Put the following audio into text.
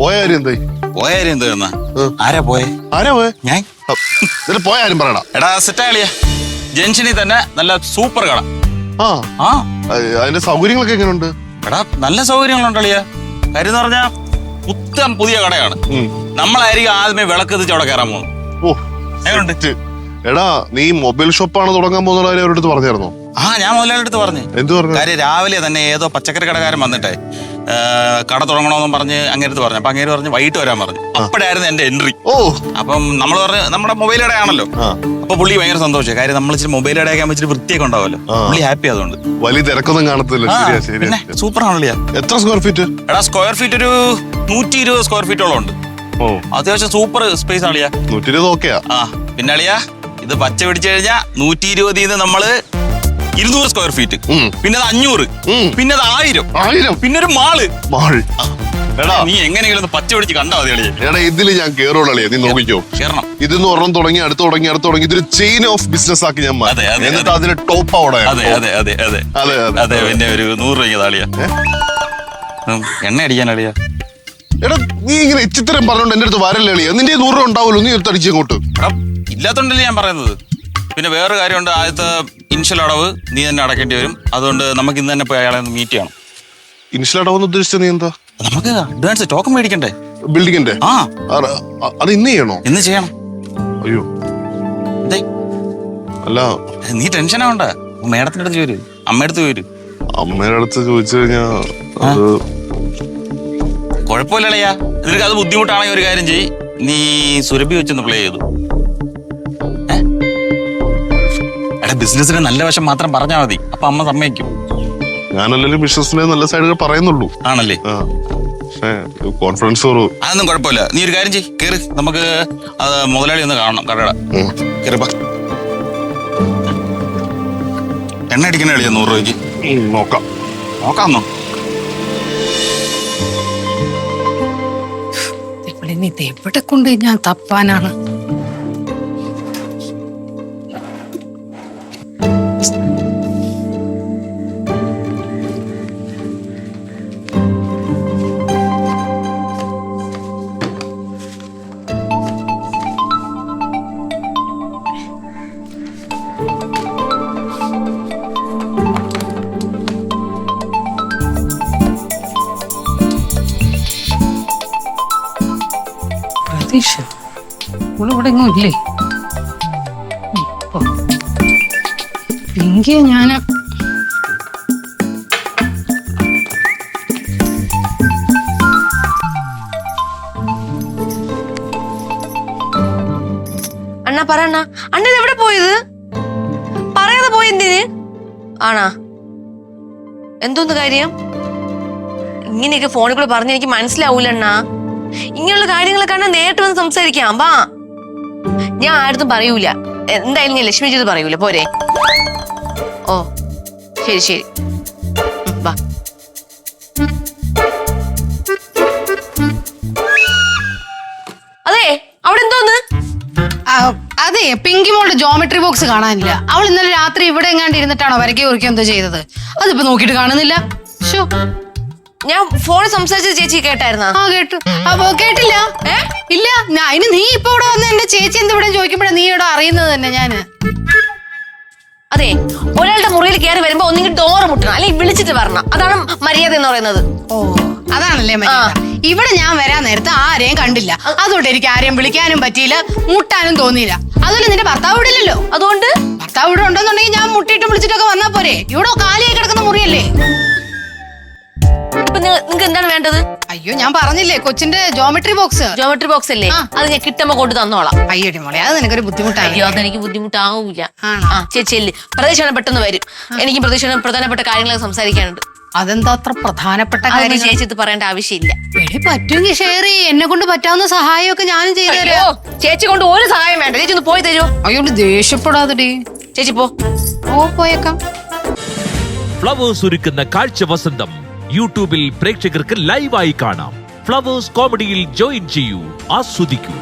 പോയാരും എന്തായി? പോയാരും എന്താ? ആരാ പോയെ? ഞാൻ പോയാരും പറയടാ. എടാ സെറ്റാ കളിയാ, ജംഗ്ഷനിൽ തന്നെ നല്ല സൂപ്പർ കട. അതിന്റെ സൗകര്യങ്ങളൊക്കെ എങ്ങനെയുണ്ട്? എടാ നല്ല സൗകര്യങ്ങളുണ്ട് കളിയാ. കാര്യം എന്ന് പറഞ്ഞാ പുത്തൻ പുതിയ കടയാണ്. നമ്മളായിരിക്കും ആദ്യമേ വിളക്ക് എത്തിച്ച് അവിടെ കയറാൻ പോകുന്നത്. എടാ നീ മൊബൈൽ ഷോപ്പാണ് തുടങ്ങാൻ പോകുന്ന കാര്യം അവരുടെ അടുത്ത് പറഞ്ഞായിരുന്നോ? ഞാൻ മുതലാളിയുടെ അടുത്ത് പറഞ്ഞു. എന്ത് പറഞ്ഞു? കാര്യം രാവിലെ തന്നെ ഏതോ പച്ചക്കറി കടക്കാരൻ വന്നിട്ടേ കട തുടങ്ങണമെന്നും പറഞ്ഞ് അങ്ങേരത്ത് പറഞ്ഞു. അപ്പൊ അങ്ങേര് പറഞ്ഞു വൈകിട്ട് വരാൻ പറഞ്ഞു. അപ്പോഴായിരുന്നു എന്റെ എൻട്രി. അപ്പം നമ്മൾ പറഞ്ഞു നമ്മുടെ മൊബൈൽ കടയാണല്ലോ. അപ്പൊ പുള്ളി ഭയങ്കര സന്തോഷം. കാര്യം നമ്മൾ ഇച്ചിരി മൊബൈൽ കടയാക്കാൻ വെച്ചിട്ട് വൃത്തിയൊക്കെ ഉണ്ടാവുമല്ലോ. പുള്ളി ഹാപ്പി. അതുകൊണ്ട് വലിയ തിരക്കൊന്നും കാണത്തില്ല. പിന്നെ സൂപ്പർ ആണല്ലോ. എത്ര സ്ക്വയർ ഫീറ്റ്? എടാ സ്ക്വയർ ഫീറ്റ് ഒരു 120 സ്ക്വയർ ഫീറ്റോളം ഉണ്ട്. അത്യാവശ്യം സൂപ്പർ സ്പേസ് ആളിയാ. 120 ഓക്കെയാ. പിന്നെ അളിയാ ഇത് പച്ച പിടിച്ചു കഴിഞ്ഞാ 120 നമ്മള് 200 സ്ക്വയർ ഫീറ്റ്, പിന്നെ 500, പിന്നെ 1000, പിന്നെ ഒരു മാള്. എടാ നീ എങ്ങനെയെങ്കിലും പച്ച പിടിച്ച് കണ്ടാ മതി കളിയെ. എടാ ഇതില് ഞാൻ കേറുള്ളേ, നീ നോക്കിക്കോ. കേറണം. ഇതെന്ന് ഒരെണ്ണം തുടങ്ങി അടുത്ത് തുടങ്ങി ഇതൊരു ചെയിൻ ഓഫ് ബിസിനസ് ആക്കി ഞാൻ എന്നിട്ട് അതിന് ടോപ്പ് അവിടെ. അതെ പിന്നെ ഒരു 100 രൂപ താളിയാ എണ്ണ അടിക്കാൻ അളിയാ. എടാ നീ ഇങ്ങനെ ഇച്ചിത്തരം പറഞ്ഞോണ്ട് എന്റെ അടുത്ത് വരല്ലേ അളിയാ. നിന്റെ 100 രൂപ ഉണ്ടാവുമല്ലോ, നീ എടുത്ത് അടിച്ചങ്ങോട്ട്. ഇല്ലാത്തോണ്ടല്ലേ ഞാൻ പറയുന്നത്. പിന്നെ വേറൊരു കാര്യമുണ്ട്, ആദ്യത്തെ ഇനിഷ്യൽ അടവ് നീ തന്നെ അടക്കേണ്ടി വരും. അതുകൊണ്ട് നമുക്ക് ഇന്ന് തന്നെ പോയി അയാളെ മീറ്റ് ചെയ്യണം. ഇനിഷ്യൽ അടവെന്ന് ഉദ്ദേശിച്ച നീ എന്താ? നമുക്ക് അഡ്വാൻസ് ടോക്കൺ മേടിക്കണ്ടേ ബിൽഡിങ്ങിന്റെ? അത് ഇന്ന് ചെയ്യണോ? ഇന്ന് ചെയ്യണം. അയ്യോ അല്ല നീ ടെൻഷൻ ആവണ്ട. മേഡത്തിന്റെ അടുത്ത് ചോദിച്ചു, അമ്മയടുത്ത് ചോദിച്ചു. അമ്മയുടെ അടുത്ത് ചോദിച്ചു കഴിഞ്ഞാ കുഴപ്പമില്ലല്ലയാ. നിനക്ക് അത് ബുദ്ധിമുട്ടാണെങ്കിൽ ഒരു കാര്യം ചെയ്യ്, നീ സുരഭി വെച്ചൊന്ന് പ്ലേ ചെയ്തു. എടാ ബിസിനസിന് നല്ല വശം മാത്രം പറഞ്ഞാൽ മതി, അപ്പൊ അമ്മ സമ്മതിക്കും. ഞാനല്ലേ ബിസിനസിന്റെ നല്ല സൈഡുകൾ പറയുന്നുള്ളൂ. ആണല്ലേ? കോൺഫിഡൻസ് അതൊന്നും കുഴപ്പമില്ല. നീ ഒരു കാര്യം ചെയ്യ്, കേറ്. നമുക്ക് മുതലാളി ഒന്ന് കാണണം കടയുടെ. കേറിപ്പ. എണ്ണ അടിക്കണ കളിയാ 100 രൂപയ്ക്ക്. നോക്കാന്നോ? എവിടെ കൊണ്ട് ഞാൻ തപ്പാനാണ്? ഇവിടെ എങ്ങും ഇല്ലേ? എങ്കിൽ ഞാന് അണ്ണ പറ അണ്ണ, അണ്ണൻ എവിടെ പോയത്? പറയാതെ പോയെന്തിന്? ആണാ? എന്തോന്ന് കാര്യം? ഇങ്ങനെയൊക്കെ ഫോണിൽ കൂടെ പറഞ്ഞ എനിക്ക് മനസ്സിലാവൂല അണ്ണാ. ഇങ്ങനെയുള്ള കാര്യങ്ങളൊക്കെ അണ്ണ നേരിട്ട് വന്ന് സംസാരിക്കാം. വാ, ഞാൻ ആരും പറയൂല. എന്തായാലും ഞാൻ ലക്ഷ്മി ചെയ്ത് പറയൂല. പോരെ? ഓ ശരി. വാ. അതെ, അവിടെ എന്തോന്ന്? അതെ, പിങ്കി മോളുടെ ജോമെട്രി ബോക്സ് കാണാനില്ല. അവൾ ഇന്നലെ രാത്രി ഇവിടെ എങ്ങാണ്ട് ഇരുന്നിട്ടാണോ വരയ്ക്കോ കുറിക്കോ എന്തോ ചെയ്തത്? അതിപ്പോ നോക്കിയിട്ട് കാണുന്നില്ല. ഞാൻ ഫോണിൽ സംസാരിച്ചത് ചേച്ചി കേട്ടായിരുന്നാ? കേട്ടു. അപ്പൊ കേട്ടില്ല? ഇല്ല. അതിന് നീ ഇപ്പൊ ഇവിടെ വന്ന് എന്റെ ചേച്ചി എന്ത് ഇവിടെ ചോദിക്കുമ്പോഴാണ് നീ ഇവിടെ അറിയുന്നത് തന്നെ. ഞാന് അതെ, ഒരാളുടെ മുറിയിൽ കയറി വരുമ്പോ ഒന്നെങ്കിൽ ഡോറ് മുട്ടണം, അല്ലെങ്കിൽ വിളിച്ചിട്ട് വരണം. അതാണ് മര്യാദ എന്ന് പറയുന്നത്. ഓ അതാണല്ലേ മര്യാദ. ഇവിടെ ഞാൻ വരാൻ നേരത്ത് ആരെയും കണ്ടില്ല. അതുകൊണ്ട് എനിക്ക് ആരെയും വിളിക്കാനും പറ്റിയില്ല, മുട്ടാനും തോന്നിയില്ല. അതുപോലെ നിന്റെ ഭർത്താവ് ഇവിടെ ഇല്ലല്ലോ. അതുകൊണ്ട് ഭർത്താവ് ഇവിടെ ഉണ്ടെന്നുണ്ടെങ്കിൽ ഞാൻ മുട്ടിയിട്ടും വിളിച്ചിട്ടൊക്കെ വന്നാ പോരെ? ഇവിടെ കാലിയായി കിടക്കുന്ന മുറിയല്ലേ. നിങ്ങക്ക് എന്താണ് വേണ്ടത്? അയ്യോ ഞാൻ പറഞ്ഞില്ലേ, കൊച്ചിന്റെ ജോമെട്രി ബോക്സ് അല്ലേ? അത് ഞാൻ കിട്ടുമ്പോ കൊണ്ട് തന്നോളാം. അയ്യോടി മോളെ, അത് നിനക്കൊരു ബുദ്ധിമുട്ടാണ്. അയ്യോ അതെനിക്ക് ബുദ്ധിമുട്ടാവൂല. ചേച്ചി പ്രതീക്ഷണം പെട്ടെന്ന് വരും. എനിക്ക് പ്രധാനപ്പെട്ട കാര്യങ്ങളൊക്കെ സംസാരിക്കാനുണ്ട്. അതെന്താ അത്ര പ്രധാനപ്പെട്ട കാര്യം? ചേച്ചി പറയേണ്ട ആവശ്യമില്ല. പറ്റുമെങ്കിൽ ഷെയർ ചെയ്യ്. എന്നെ കൊണ്ട് പറ്റാവുന്ന സഹായമൊക്കെ ഞാനും ചെയ്തു തരാം. ചേച്ചി കൊണ്ട് ഒരു സഹായം വേണ്ട. ചേച്ചി ഒന്ന് പോയി തരൂ. അയ്യോ ദേഷ്യപ്പെടാതെടി. ചേച്ചി പോ. പോയേക്കാം. ഫ്ലവേഴ്സ് ഒരുക്കുന്ന കാഴ്ച വസന്തം യൂട്യൂബിൽ പ്രേക്ഷകർക്ക് ലൈവായി കാണാം. ഫ്ലവേഴ്സ് കോമഡിയിൽ ജോയിൻ ചെയ്യൂ, ആസ്വദിക്കൂ.